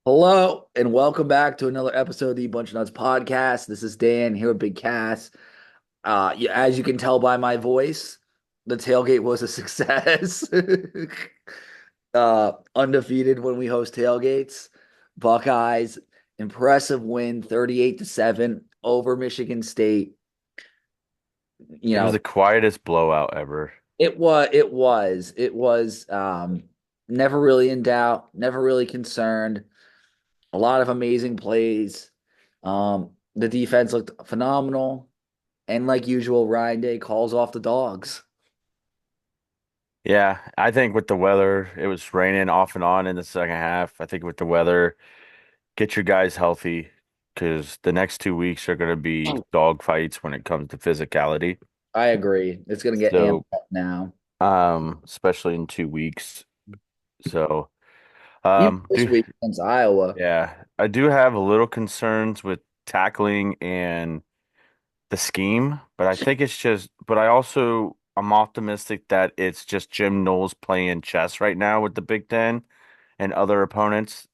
Hello and welcome back to another episode of the Bunch of Nuts podcast. This is Dan here with Big Cass. As you can tell by my voice, the tailgate was a success. Undefeated when we host tailgates. Buckeyes, impressive win, 38-7 over Michigan State. You It was know, the quietest blowout ever. it was never really in doubt, never really concerned. A lot of amazing plays. The defense looked phenomenal. And like usual, Ryan Day calls off the dogs. Yeah, I think with the weather, it was raining off and on in the second half. I think with the weather, get your guys healthy because the next 2 weeks are going to be dog fights when it comes to physicality. I agree. It's going to get amped So, up now. especially in 2 weeks. So, Even this do week against Iowa. yeah, I do have a little concerns with tackling and the scheme, but I think it's just, but I'm optimistic that it's just Jim Knowles playing chess right now with the Big Ten and other opponents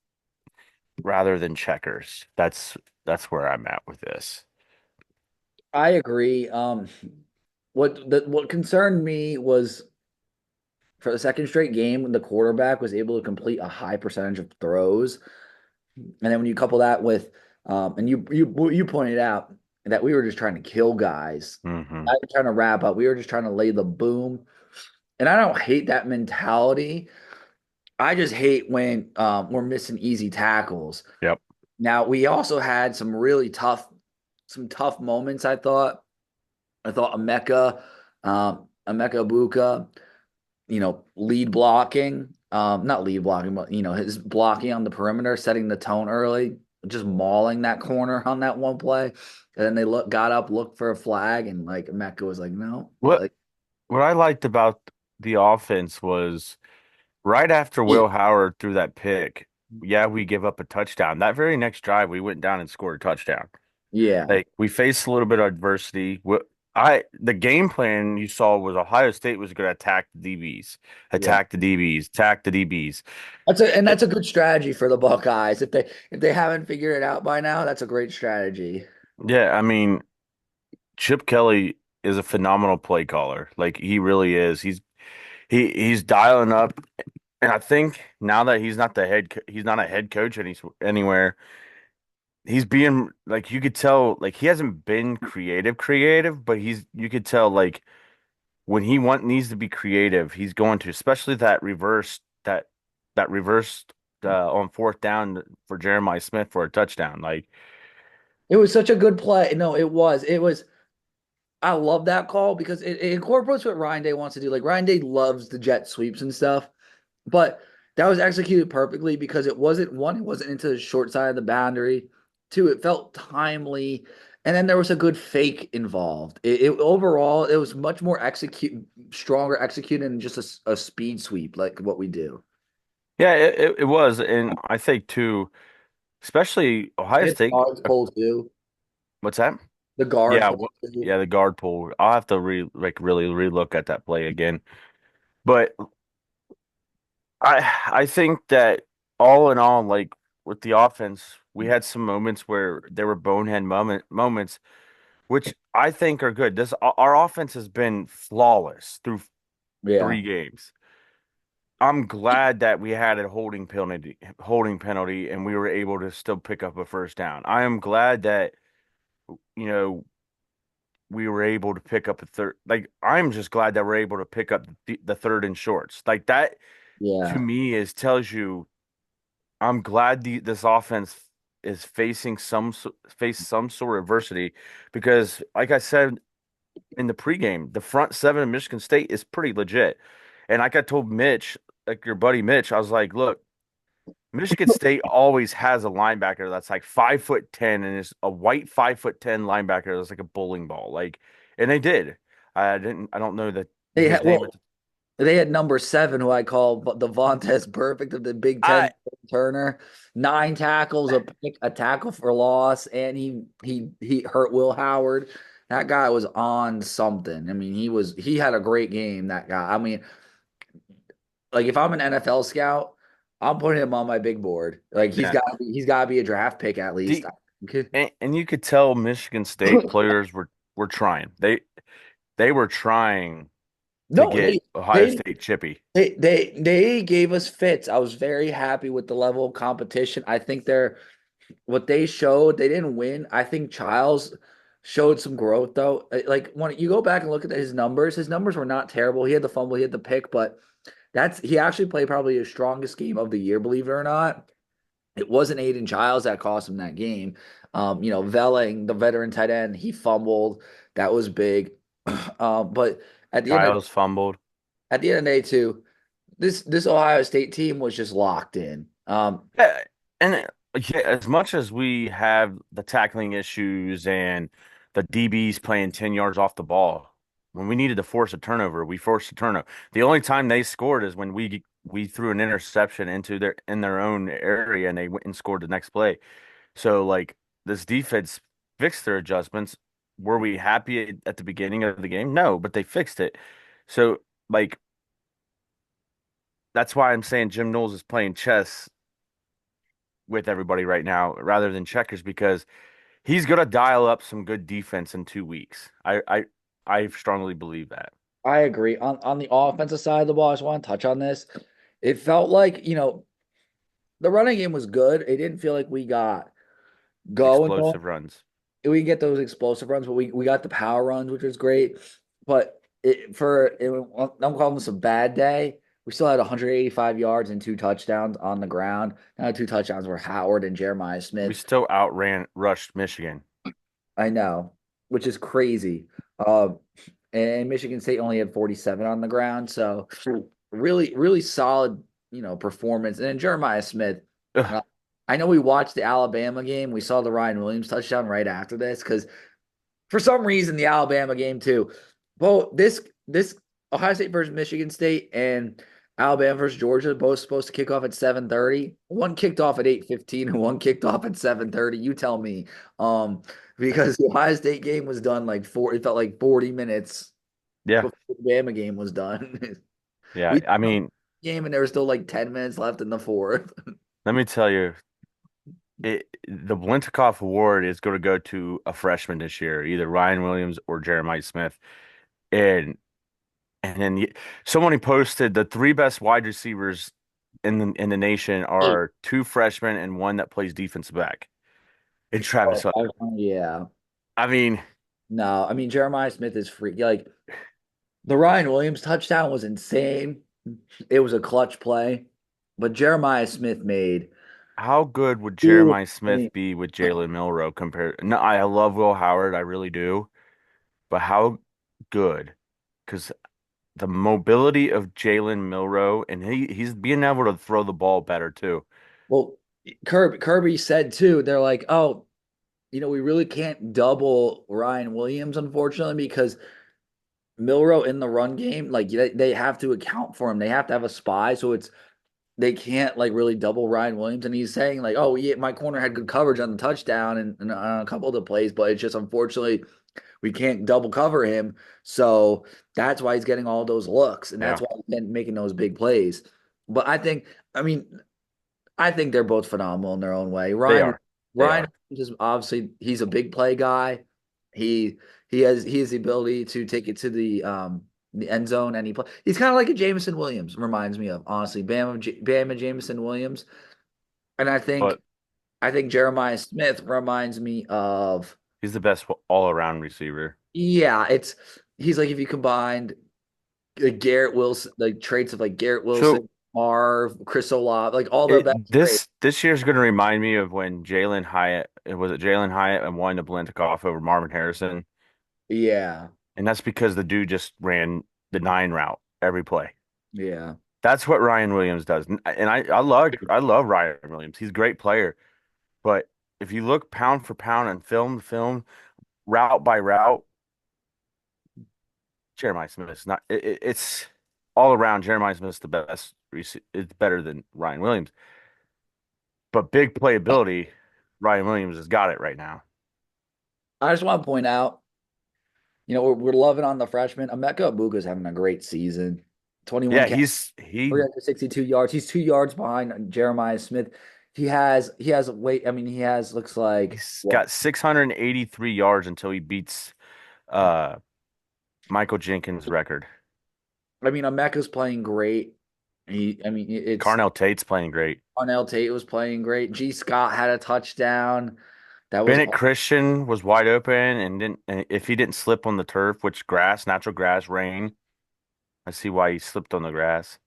rather than checkers. That's where I'm at with this. I agree. What concerned me was for the second straight game when the quarterback was able to complete a high percentage of throws. And then when you couple that with and you pointed out that we were just trying to kill guys. Hmm. I was trying to wrap up. We were just trying to lay the boom. And I don't hate that mentality. I just hate when we're missing easy tackles. Yep. Now we also had some tough moments. I thought Emeka Buka, lead blocking, not lead blocking, but his blocking on the perimeter, setting the tone early, just mauling that corner on that one play. And then got up, looked for a flag, and like Emeka was like, no, What like what I liked about the offense was right after Will Howard threw that pick, yeah, we give up a touchdown. That very next drive, we went down and scored a touchdown. yeah, Like we faced a little bit of adversity. The game plan you saw was Ohio State was going to attack the DBs, yeah. attack the DBs, attack the DBs. That's a good strategy for the Buckeyes. If they haven't figured it out by now, that's a great strategy. Yeah, I mean, Chip Kelly is a phenomenal play caller. Like he really is. He's dialing up, and I think now that he's not a head coach anywhere. He's being like you could tell like he hasn't been creative, but he's you could tell like when needs to be creative, he's going to, especially that reversed on fourth down for Jeremiah Smith for a touchdown. Like, It was such a good play. No, it was. It was. I love that call because it incorporates what Ryan Day wants to do. Like Ryan Day loves the jet sweeps and stuff, but that was executed perfectly because it wasn't into the short side of the boundary. Two, it felt timely, and then there was a good fake involved. Overall, it was much more stronger executed than just a speed sweep like what we do. yeah, it was, and I think too, especially Ohio Hit State. guards pull too. What's that? The guard Yeah, pull too. yeah, the guard pull. I'll have to really relook at that play again. But I think that all in all, like with the offense, we had some moments where there were moments which I think are good. This our offense has been flawless through Yeah. 3 games. I'm glad that we had a holding penalty, and we were able to still pick up a first down. I am glad that you know we were able to pick up a third. Like I'm just glad that we're able to pick up the third and shorts. Like that to Yeah. me is tells you I'm glad this offense is face some sort of adversity because, like I said in the pregame, the front seven of Michigan State is pretty legit. And like I told Mitch, like your buddy Mitch, I was like, look, Michigan State always has a linebacker that's like 5'10" and is a white 5'10" linebacker that's like a bowling ball. Like, and they did. I don't know that They his had name. well, they had number seven, who I call the Vontez Perfect of the Big Ten, I Turner. 9 tackles, a tackle for loss, and he hurt Will Howard. That guy was on something. I mean, he had a great game. That guy. I mean, like if I'm an NFL scout, I'm putting him on my big board. Like Yeah. he's got to be a draft pick at least. The and you could tell Michigan State players were trying. They were trying to No, get Ohio they State chippy. they gave us fits. I was very happy with the level of competition. I think they're what they showed. They didn't win. I think Childs showed some growth though. Like when you go back and look at his numbers were not terrible. He had the fumble, he had the pick, but he actually played probably his strongest game of the year, believe it or not. It wasn't Aiden Childs that cost him that game. Velling, the veteran tight end, he fumbled. That was big. But at the end of Giles fumbled. at the end of the day, too, this Ohio State team was just locked in. Yeah, and yeah, as much as we have the tackling issues and the DBs playing 10 yards off the ball, when we needed to force a turnover, we forced a turnover. The only time they scored is when we threw an interception into their own area and they went and scored the next play. So like this defense fixed their adjustments. Were we happy at the beginning of the game? No, but they fixed it. So like that's why I'm saying Jim Knowles is playing chess with everybody right now rather than checkers because he's gonna dial up some good defense in 2 weeks. I strongly believe that. I agree. On the offensive side of the ball, I just want to touch on this. It felt like, the running game was good. It didn't feel like we got going. Explosive runs. We get those explosive runs, but we got the power runs, which was great. But I'm calling this a bad day. We still had 185 yards and two touchdowns on the ground. Now, two touchdowns were Howard and Jeremiah We Smith. still outran rushed Michigan. I know, which is crazy. Um, and Michigan State only had 47 on the ground, so really, really solid, performance. And then Jeremiah Smith. Ugh, Uh, I know we watched the Alabama game. We saw the Ryan Williams touchdown right after this because for some reason the Alabama game too. Well, this Ohio State versus Michigan State and Alabama versus Georgia both supposed to kick off at 7:30. One kicked off at 8:15 and one kicked off at 7:30. You tell me. Um, because the Ohio State game was done it felt like 40 minutes yeah, before the Alabama game was done. yeah. We I mean, game and there was still like 10 minutes left in the fourth. let me tell you, the Blinikoff Award is going to go to a freshman this year, either Ryan Williams or Jeremiah Smith. And and then someone posted the three best wide receivers in the nation are two freshmen and one that plays defensive back. It's Travis Hunter. Yeah. I mean, No, I mean Jeremiah Smith is free. Like the Ryan Williams touchdown was insane. It was a clutch play, but Jeremiah Smith made how good would two. Jeremiah Smith be with Jalen Milrow compared? No, I love Will Howard, I really do, but how good? Because the mobility of Jalen Milrow and he's being able to throw the ball better too. Well, Kirby said too. They're like, oh, we really can't double Ryan Williams, unfortunately, because Milrow in the run game, like they have to account for him. They have to have a spy, so they can't like really double Ryan Williams. And he's saying like, oh yeah, my corner had good coverage on the touchdown and on a couple of the plays, but it's just unfortunately we can't double cover him. So that's why he's getting all those looks, and that's Yeah, why he's been making those big plays. But I mean, I think they're both phenomenal in their own way. they Ryan are. They Ryan are. is obviously he's a big play guy. He has the ability to take it to the end zone and he's kind of like a Jameson Williams reminds me of honestly Bama Jameson Williams, and But I think Jeremiah Smith reminds me of he's the best all-around receiver. yeah, he's like if you combined Garrett Wilson, like traits of like Garrett So Wilson, Marv, Chris Olave, like all the best traits. this year's going to remind me of when Jalen Hyatt, was it Jalen Hyatt and won the Blinikoff over Marvin Harrison, Yeah, and that's because the dude just ran the nine route every play. yeah. That's what Ryan Williams does, and I love Ryan Williams. He's a great player, but if you look pound for pound and film to film, route by route, Jeremiah Smith's not. It's all around. Jeremiah Smith's the best. It's better than Ryan Williams, but big playability, Ryan Williams has got it right now. I just want to point out, we're loving on the freshman. Emeka Egbuka's having a great season. 21 Yeah, catches, he 362 yards. He's 2 yards behind Jeremiah Smith. He has wait. I mean, he has looks like he's what? got 683 yards until he beats uh Michael Jenkins' record. I mean, Emeka's playing great. I mean, it's Carnell Tate's playing great. Arnell Tate was playing great. G. Scott had a touchdown. That was Bennett Christian was wide open and didn't. And if he didn't slip on the turf, which grass, natural grass, rain, I see why he slipped on the grass.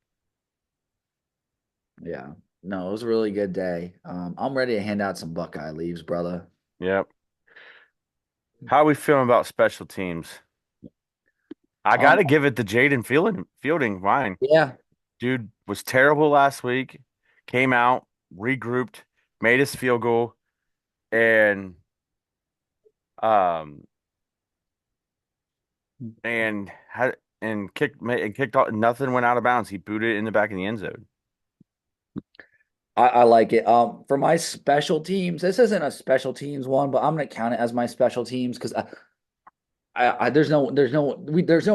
yeah. No, it was a really good day. I'm ready to hand out some Buckeye leaves, brother. Yep. How are we feeling about special teams? I got Um, to give it to Jaden Fielding. Fine, yeah, dude was terrible last week. Came out, regrouped, made his field goal, and um and had and kicked off. Nothing went out of bounds. He booted it in the back of the end zone. I like it. For my special teams, this isn't a special teams one, but I'm gonna count it as my special teams because there's no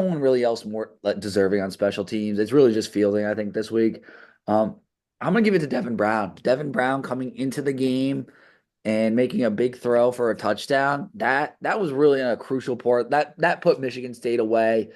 one really else more like, deserving on special teams. It's really just fielding, I think, this week. Um, I'm gonna give it to Devin Brown. Devin Brown coming into the game and making a big throw for a touchdown. That was really a crucial part. That put Michigan State away.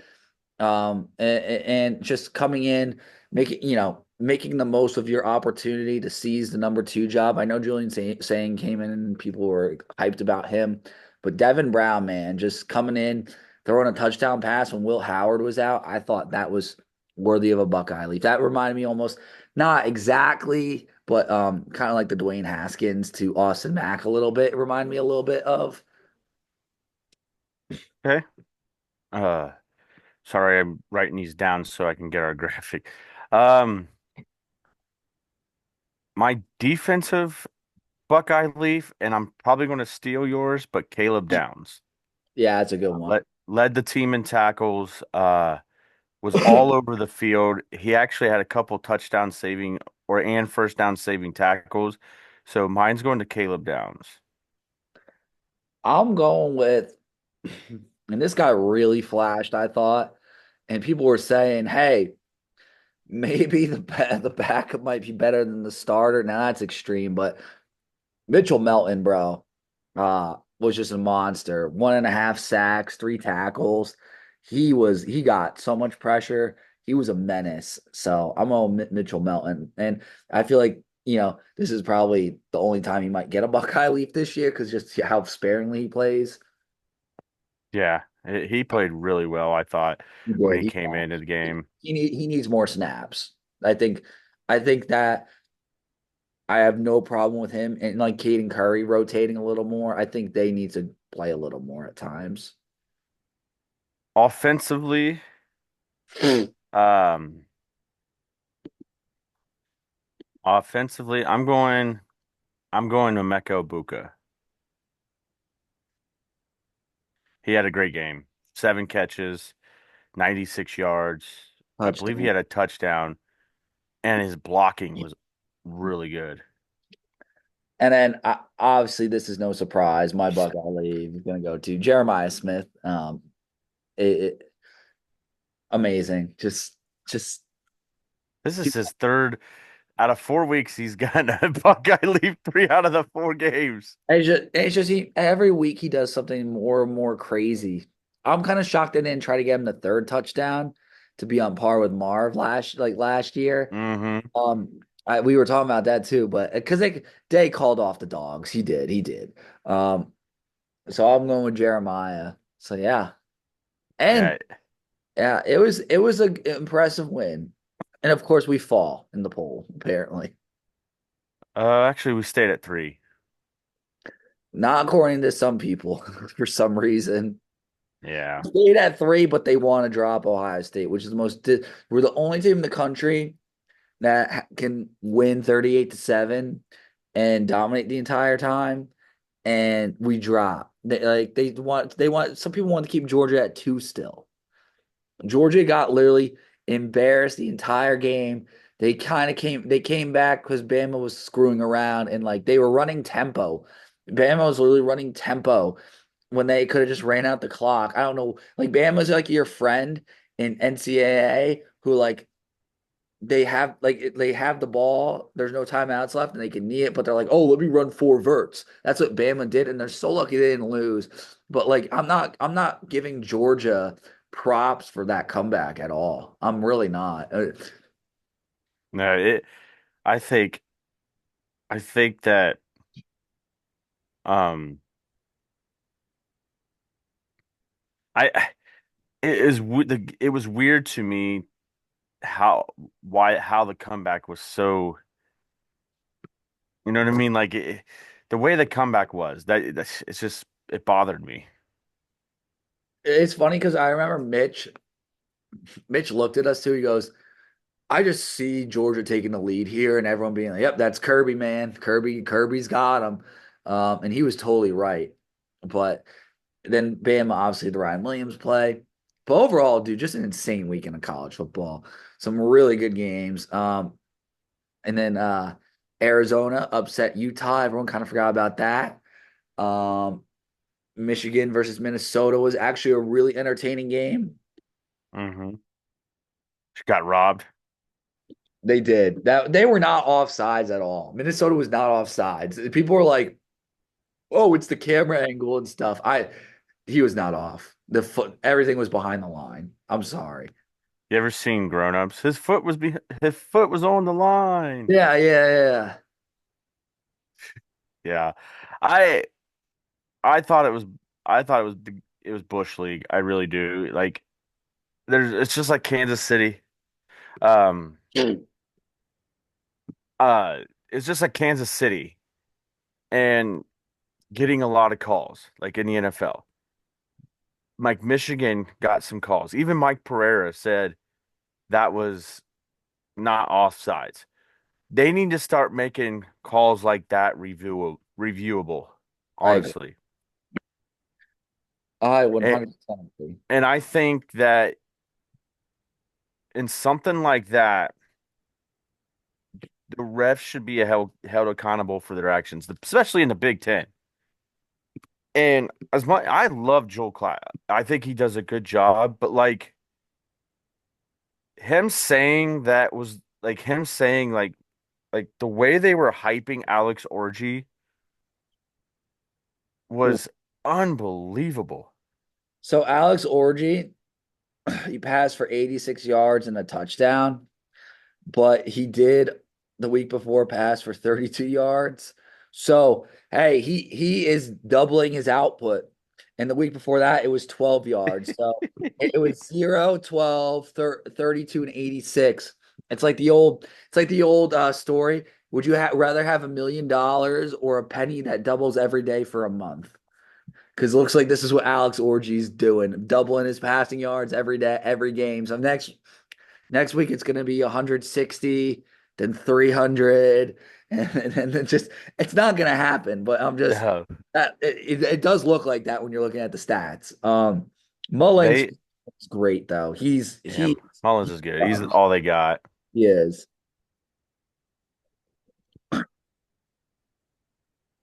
And just coming in, making the most of your opportunity to seize the number two job. I know Saying came in and people were hyped about him, but Devin Brown, man, just coming in, throwing a touchdown pass when Will Howard was out. I thought that was worthy of a Buckeye leaf. That reminded me almost, not exactly, but kind of like the Dwayne Haskins to Austin Mack a little bit. It reminded me a little bit of. Okay. Uh, Sorry, I'm writing these down so I can get our graphic. Um, my defensive Buckeye Leaf, and I'm probably going to steal yours, but Caleb Downs Yeah, that's a good one. led the team in tackles. Was all over the field. He actually had a couple touchdown saving and first down saving tackles. So mine's going to Caleb Downs. I'm going with, and this guy really flashed, I thought, and people were saying, "Hey, maybe the backup might be better than the starter." Now that's extreme, but Mitchell Melton, bro, was just a monster. 1.5 sacks, 3 tackles. He got so much pressure. He was a menace. So I'm on Mitchell Melton, and I feel like this is probably the only time he might get a Buckeye leaf this year because just how sparingly he plays. Yeah, he played really well, I thought, He when did. he came into the game. He needs more snaps. I think that I have no problem with him and like Caden Curry rotating a little more. I think they need to play a little more at times. Offensively, um, I'm going to Meko Buka. He had a great game. 7 catches, 96 yards. I believe he Touchdown. had a touchdown, and his blocking was really good. And then obviously this is no surprise. My Buckeye leave is going to go to Jeremiah Smith. Amazing. Just This is his third out of 4 weeks. He's gotten a Buckeye leave 3 out of the 4 games. it's just every week he does something more and more crazy. I'm kind of shocked they didn't try to get him the third touchdown to be on par with Marv last year. Mm-hmm. We were talking about that too, but because they called off the dogs, he did. So I'm going with Jeremiah. So yeah, and Yeah. yeah, it was a impressive win, and of course we fall in the poll apparently, Actually, we stayed at 3. not according to some people for some reason. Yeah. Stayed at 3, but they want to drop Ohio State, which is the most. We're the only team in the country that can win 38-7 and dominate the entire time, and we drop. They want some people want to keep Georgia at 2 still. Georgia got literally embarrassed the entire game. They came back because Bama was screwing around and like they were running tempo. Bama was literally running tempo when they could have just ran out the clock. I don't know. Like Bama's like your friend in NCAA who like they have the ball. There's no timeouts left, and they can knee it. But they're like, oh, let me run four verts. That's what Bama did, and they're so lucky they didn't lose. But like, I'm not giving Georgia props for that comeback at all. I'm really not. No, I think I think that um I it was weird to me how how the comeback was so, you know what I mean? Like the way the comeback was, it's just, it bothered me. It's funny because I remember Mitch looked at us too. He goes, I just see Georgia taking the lead here, and everyone being like, "Yep, that's Kirby, man. Kirby's got him," and he was totally right. But then Bama, obviously, the Ryan Williams play. But overall, dude, just an insane weekend of college football. Some really good games. And then Arizona upset Utah. Everyone kind of forgot about that. Um, Michigan versus Minnesota was actually a really entertaining game. Hmm. She got robbed. They did that. They were not offsides at all. Minnesota was not offsides. People were like, "Oh, it's the camera angle and stuff." He was not off. The foot, everything was behind the line. I'm sorry. You ever seen Grown Ups? His foot was on the line. Yeah, yeah, yeah. Yeah. I I thought it was I thought it was Bush League. I really do. Like it's just like Kansas City. Um Yeah. uh it's just like Kansas City and getting a lot of calls like in the NFL. Like Michigan got some calls. Even Mike Pereira said that was not offsides. They need to start making calls like that reviewable, I agree. honestly. I And 100% agree. and I think that in something like that, the refs should be held accountable for their actions, especially in the Big Ten. And as much I love Joel Klatt, I think he does a good job, but like him saying that was like him saying like the way they were hyping Alex Orgy was unbelievable. So Alex Orgy, he passed for 86 yards and a touchdown, but he did the week before pass for 32 yards. So, hey, he is doubling his output. And the week before that, it was 12 yards. So it was 0, 12, 32, and 86. It's like the old story. Would you rather have $1 million or a penny that doubles every day for a month? Because it looks like this is what Alex Orgy's doing, doubling his passing yards every day, every game. So next week it's going to be 160, then 300, and then just it's not going to happen. But I'm just Yeah, that it does look like that when you're looking at the stats. Mullins they is great though. He's yeah, he Mullins is good. He's all they got. he is.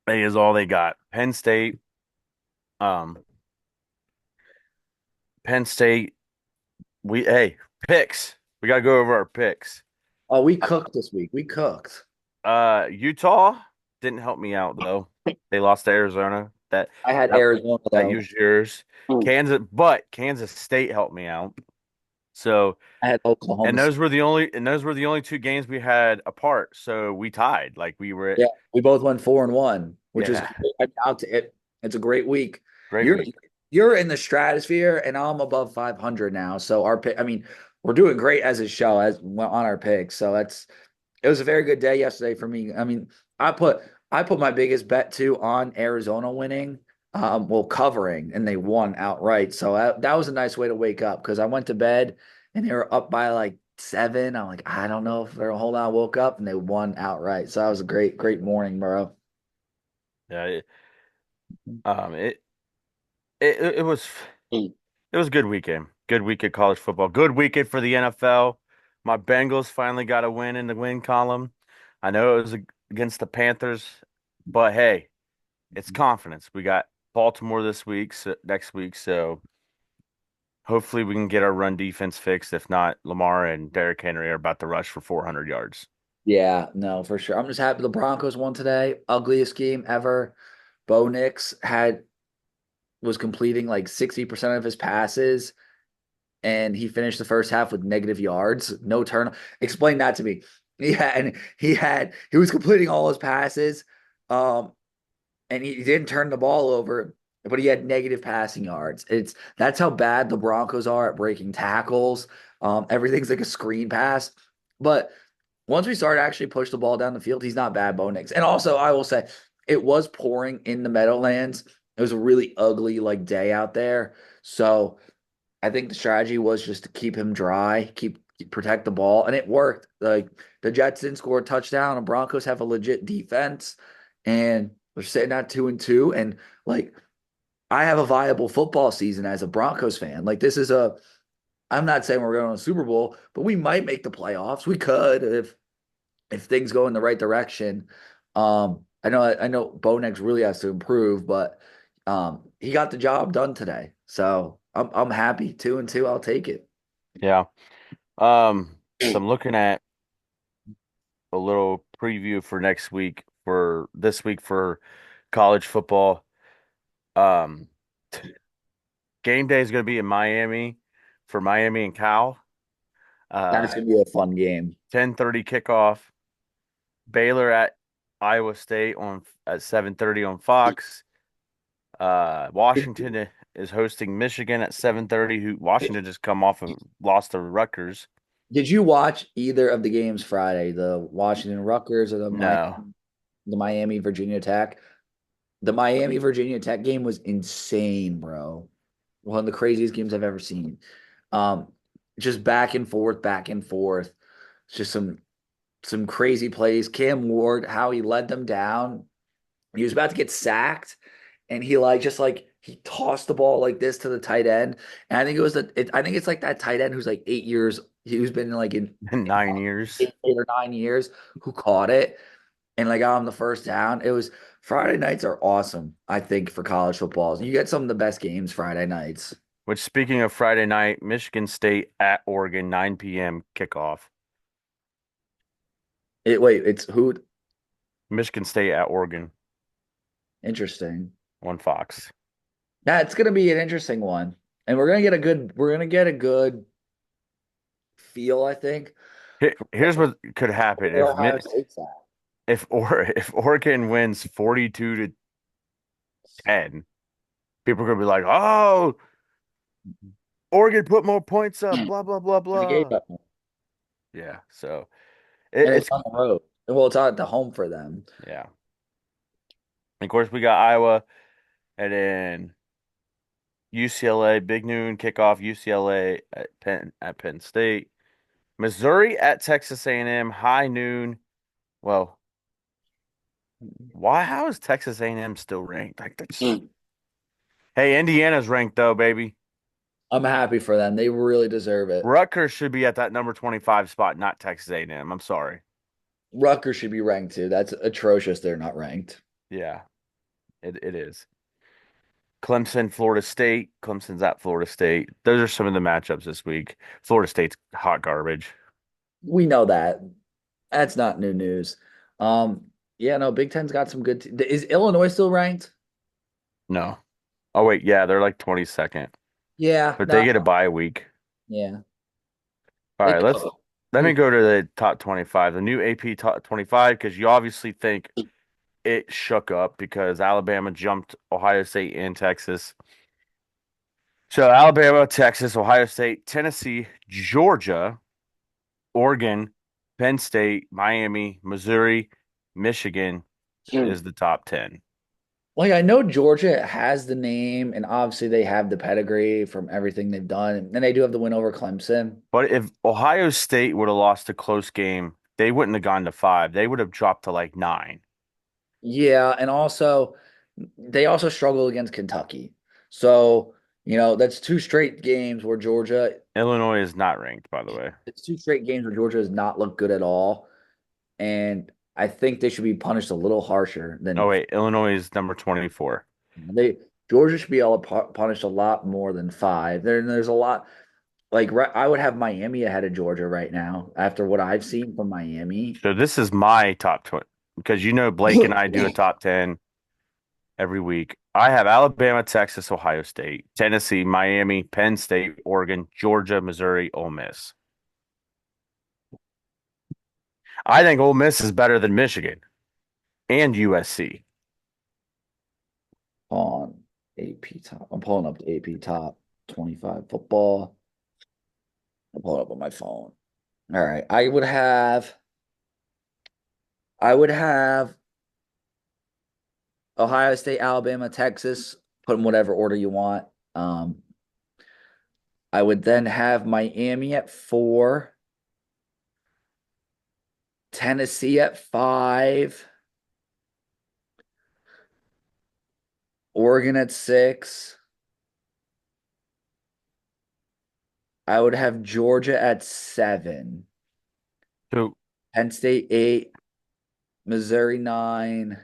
He is all they got. Um, Penn State. We hey picks. We gotta go over our picks. Oh, we cooked this week. We cooked. Utah didn't help me out though. They lost to Arizona. I had That Arizona that though. used yours. Kansas State helped me out. So, I had Oklahoma State. and those were the only two games we had apart. So we tied. Like we were, Yeah, we both went 4-1, which is yeah, great. It's a great week. great You're week. you're in the stratosphere, and I'm above 500 now. So our pick, I mean, we're doing great as a show as well on our picks. So it was a very good day yesterday for me. I mean, I put I put my biggest bet too on Arizona winning, well covering, and they won outright. So that was a nice way to wake up because I went to bed and they were up by like 7. I'm like, I don't know if they're gonna hold on. I woke up and they won outright. So that was a great morning, bro. Yeah, um, it, it was it was a good weekend. Good week of college football. Good weekend for the NFL. My Bengals finally got a win in the win column. I know it was against the Panthers, but hey, it's confidence. We got Baltimore this week, next week, so Hopefully we can get our run defense fixed. If not, Lamar and Derrick Henry are about to rush for 400 yards. Yeah, no, for sure. I'm just happy the Broncos won today. Ugliest game ever. Bo Nix was completing like 60% of his passes, and he finished the first half with negative yards, no turn. Explain that to me. Yeah, and he was completing all his passes, um, and he didn't turn the ball over, but he had negative passing yards. That's how bad the Broncos are at breaking tackles. Everything's like a screen pass, but once we start actually push the ball down the field, he's not bad, Bo Nix. And also, I will say, it was pouring in the Meadowlands. It was a really ugly like day out there, so I think the strategy was just to keep him dry, protect the ball, and it worked. Like the Jets didn't score a touchdown, and Broncos have a legit defense, and they're sitting at 2-2. And like I have a viable football season as a Broncos fan. Like this is a I'm not saying we're going to a Super Bowl, but we might make the playoffs. We could if things go in the right direction. I know Bo Nix really has to improve, but he got the job done today. So I'm happy. 2-2, I'll take it. Yeah. So I'm looking at a little preview for next week for this week for college football. Um, Game day is going to be in Miami for Miami and Cal. That's Uh, gonna be a fun game. 10:30 kickoff. Baylor at Iowa State on at 7:30 on Fox. Washington is hosting Michigan at 7:30. Who Washington just come off of lost to Rutgers. Did you watch either of the games Friday? The Washington Rutgers or No, the Miami Virginia Tech? The Miami Virginia Tech game was insane, bro. One of the craziest games I've ever seen. Um, just back and forth, back and forth. Just some crazy plays. Cam Ward, how he led them down. He was about to get sacked, and he he tossed the ball like this to the tight end. And I think I think it's like that tight end who's like 8 years, who's been like in 9 years. 8 or 9 years, who caught it and like got him the first down. It was Friday nights are awesome, I think, for college footballs. You get some of the best games Friday nights. Which, speaking of Friday night, Michigan State at Oregon, 9 p.m. kickoff. It's who? Michigan State at Oregon Interesting. on Fox. Yeah, it's gonna be an interesting one. And we're gonna get a good feel, I think, Here's what could happen where Ohio State's at. if Oregon wins 42-10, people are gonna be like, "Oh, Oregon put more points up." Blah blah blah There's a game blah. up, Yeah, so and it's it's on the road. Well, it's at the home for them. yeah. Of course, we got Iowa, and then UCLA, big noon kickoff. UCLA at Penn State. Missouri at Texas A&M, high noon. Well, why? How is Texas A&M still ranked? Like that's hey, Indiana's ranked though, baby. I'm happy for them. They really deserve it. Rutgers should be at that number 25 spot, not Texas A&M. I'm sorry. Rutgers should be ranked too. That's atrocious. They're not ranked. Yeah, it is. Clemson, Florida State. Clemson's at Florida State. Those are some of the matchups this week. Florida State's hot garbage. We know that. That's not new news. Um, yeah, no, Big Ten's got some good. Is Illinois still ranked? No. Oh wait, yeah, they're like 22nd, Yeah, but they no, get a bye week. yeah. All They right, could. let me go to the top 25, the new AP top 25, because you obviously think it shook up because Alabama jumped Ohio State and Texas. So Alabama, Texas, Ohio State, Tennessee, Georgia, Oregon, Penn State, Miami, Missouri, Michigan is the top 10. Like I know Georgia has the name, and obviously they have the pedigree from everything they've done, and they do have the win over Clemson. But if Ohio State would have lost a close game, they wouldn't have gone to five. They would have dropped to like nine. Yeah, and also they also struggle against Kentucky. So, that's two straight games where Georgia, Illinois is not ranked, by the way. it's two straight games where Georgia has not looked good at all. And I think they should be punished a little harsher Oh, than wait, Illinois is number 24. they Georgia should be able to punish a lot more than five. There's a lot. Like I would have Miami ahead of Georgia right now after what I've seen from Miami. So this is my top 20 because Blake and I do a top 10 every week. I have Alabama, Texas, Ohio State, Tennessee, Miami, Penn State, Oregon, Georgia, Missouri, Ole Miss. I think Ole Miss is better than Michigan and USC. On AP top. I'm pulling up the AP top 25 football. I'll pull it up on my phone. All right. I would have Ohio State, Alabama, Texas. Put them whatever order you want. Um, I would then have Miami at 4, Tennessee at 5, Oregon at 6. I would have Georgia at 7, So Penn State 8, Missouri 9,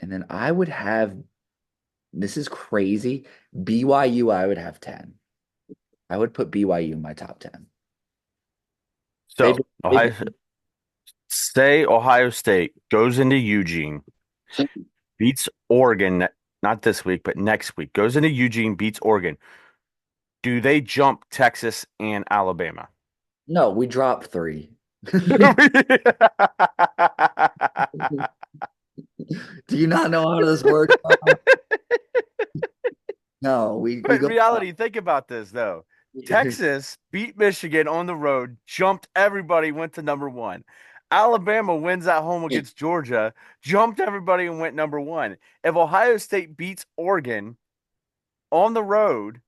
and then I would have, this is crazy, BYU I would have 10. I would put BYU in my top 10. They've so they've Ohio State goes into Eugene, beats Oregon, not this week, but next week. Goes into Eugene, beats Oregon. Do they jump Texas and Alabama? no, we dropped 3. Do you not know how this works? No, we But in go reality, think about this though. Texas beat Michigan on the road, jumped everybody, went to number one. Alabama wins at home against Georgia, jumped everybody and went number one. If Ohio State beats Oregon on the road,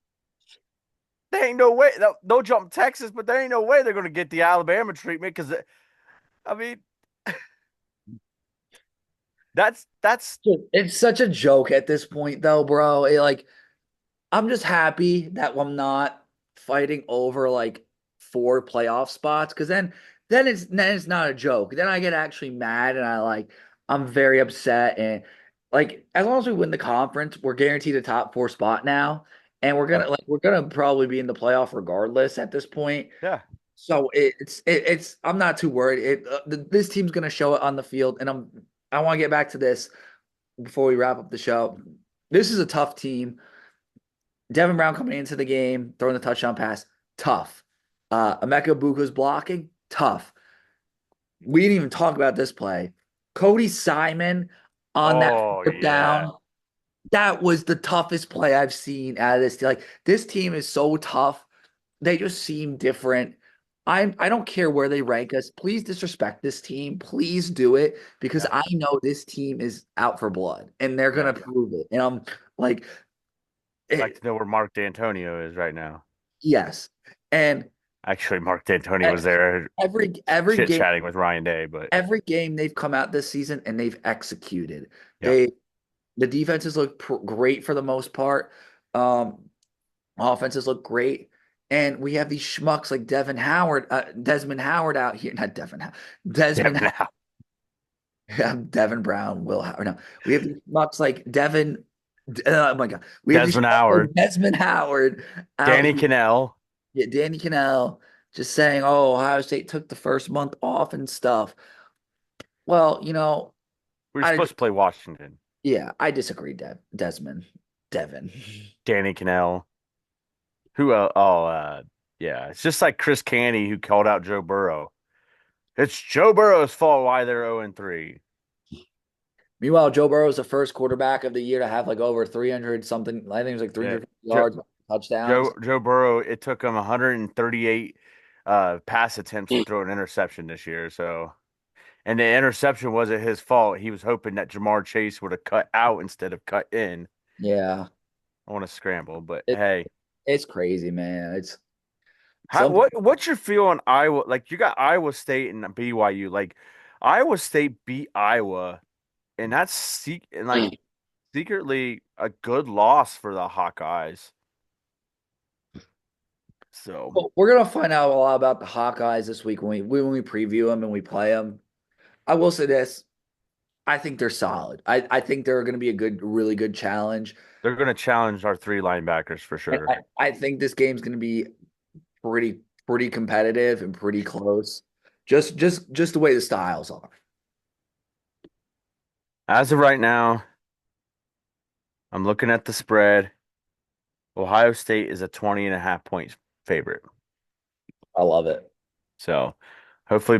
there ain't no way they'll jump Texas, but there ain't no way they're going to get the Alabama treatment because, I mean, that's it's such a joke at this point though, bro. Like I'm just happy that I'm not fighting over like 4 playoff spots because then it's not a joke. Then I get actually mad and I'm very upset and like as long as we win the conference, we're guaranteed a top 4 spot now, and yep, we're gonna probably be in the playoff regardless at this point. yeah. So it's I'm not too worried. This team's gonna show it on the field, and I want to get back to this before we wrap up the show. This is a tough team. Devin Brown coming into the game, throwing the touchdown pass, tough. Emeka Buka's blocking, tough. We didn't even talk about this play. Cody Simon on that Oh fourth yeah, down. That was the toughest play I've seen out of this. Like this team is so tough. They just seem different. I don't care where they rank us. Please disrespect this team. Please do it because yeah, I know this team is out for blood and they're yeah. gonna prove it. And I'm like, I'd like it, to know where Mark D'Antonio is right now. yes. And Actually, Mark D'Antoni was there every chit game chatting with Ryan Day, but every game they've come out this season and they've executed. yeah, The defenses look great for the most part. Um, Offenses look great. And we have these schmucks like Desmond Howard out here. Not Devin Howard. Desmond Devin Howe, Devin Brown, Will Howard. No, we have these schmucks like oh my God. We have these Desmond schmucks like Howard, Desmond Howard out Danny here. Cannell. Yeah, Danny Cannell just saying, oh, Ohio State took the first month off and stuff. Well, We were I supposed to play Washington. yeah, I disagree, Desmond. Devin. Danny Cannell. Who? Yeah. It's just like Chris Canty who called out Joe Burrow. It's Joe Burrow's fault why they're 0-3. Meanwhile, Joe Burrow is the first quarterback of the year to have like over 300 something. I think it was like Yeah. 350 Joe, yards, touchdowns. Joe Burrow. It took him 138 pass attempts to throw an interception this year. So, and the interception wasn't his fault. He was hoping that Jamar Chase would have cut out instead of cut in Yeah, on a scramble. But it hey, it's crazy, man. It's how some what's your feel on Iowa? Like you got Iowa State and BYU. Like Iowa State beat Iowa, and that's secretly a good loss for the Hawkeyes. So Well, we're gonna find out a lot about the Hawkeyes this week when we preview them and we play them. I will say this: I think they're solid. I think they're going to be a good, really good challenge. They're going to challenge our three linebackers for And sure. I think this game's going to be pretty competitive and pretty close. Just the way the styles are. As of right now, I'm looking at the spread. Ohio State is a 20.5 point favorite. I love it. So hopefully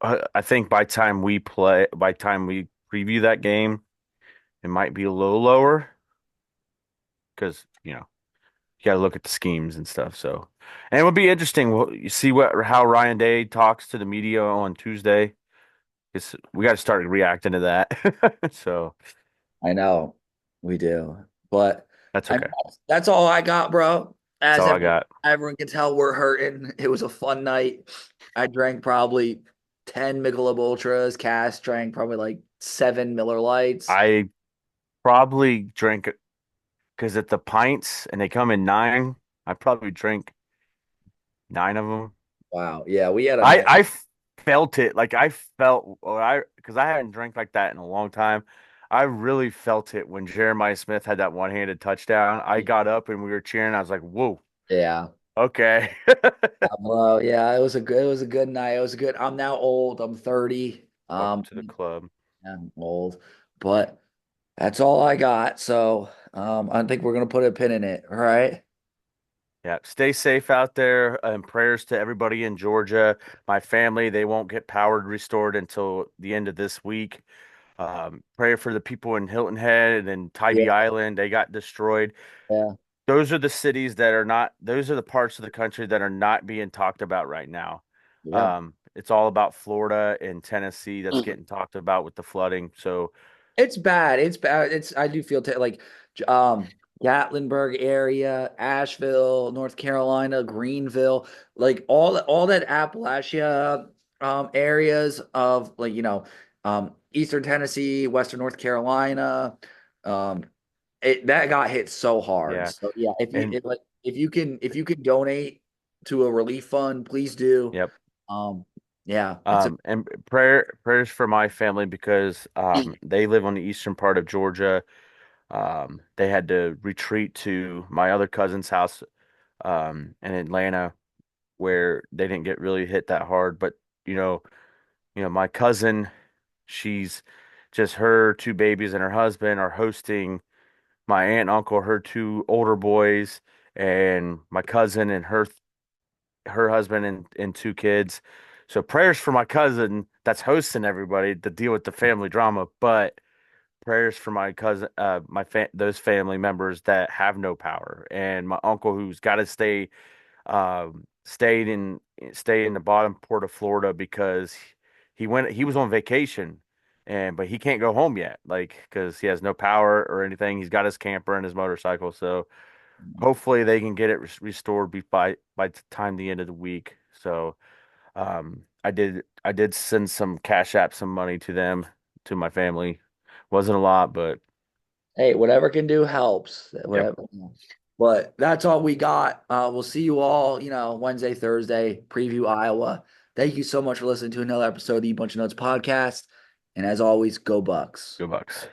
I think by time we preview that game, it might be a little lower because, you got to look at the schemes and stuff. So, and it would be interesting. You see how Ryan Day talks to the media on Tuesday. We got to start reacting to that. So I know we do, but that's I okay. that's all I got, bro. That's As all I got. everyone can tell, we're hurting. It was a fun night. I drank probably 10 Michelob Ultras. Cass drank probably like 7 Miller Lights. I probably drink because at the pints and they come in nine. I probably drink nine of them. Wow. Yeah, we had a I night. I felt it like I felt or I because I hadn't drank like that in a long time. I really felt it when Jeremiah Smith had that one-handed touchdown. I got up and we were cheering. I was like, "Whoa, Yeah. okay." Well, yeah, it was a good night. It was good. I'm now old. I'm 30. Welcome to the club. I'm old, but that's all I got. So, I think we're gonna put a pin in it. All right. Yeah, stay safe out there. And prayers to everybody in Georgia. My family, they won't get powered restored until the end of this week. Prayer for the people in Hilton Head and Yeah. Tybee Island. They got destroyed. Yeah. Those are the cities that are not, those are the parts of the country that are not being talked about right now. Yeah. It's all about Florida and Tennessee that's getting talked about with the flooding. So, It's bad. It's bad. I do feel like Gatlinburg area, Asheville, North Carolina, Greenville, like all that Appalachia areas of like Eastern Tennessee, Western North Carolina, um that got hit so hard. yeah. So yeah, And, if you can donate to a relief fund, please do. yep. Um yeah, it's a And prayers for my family because they live on the eastern part of Georgia. They had to retreat to my other cousin's house in Atlanta where they didn't get really hit that hard. But you know, my cousin, she's just her two babies and her husband are hosting my aunt and uncle, her two older boys, and my cousin and her husband and two kids. So prayers for my cousin that's hosting everybody to deal with the family drama, but prayers for my cousin, those family members that have no power, and my uncle who's got to stayed in stay in the bottom port of Florida because he was on vacation, but he can't go home yet, like because he has no power or anything. He's got his camper and his motorcycle, so hopefully they can get it restored by the time the end of the week. So I did send some Cash App some money to them to my family. Wasn't a lot, but Hey, whatever can do helps. yep. Whatever. But that's all we got. We'll see you all, Wednesday, Thursday, preview Iowa. Thank you so much for listening to another episode of the Bunch of Notes podcast. And as always, go Bucks. Good Bucks.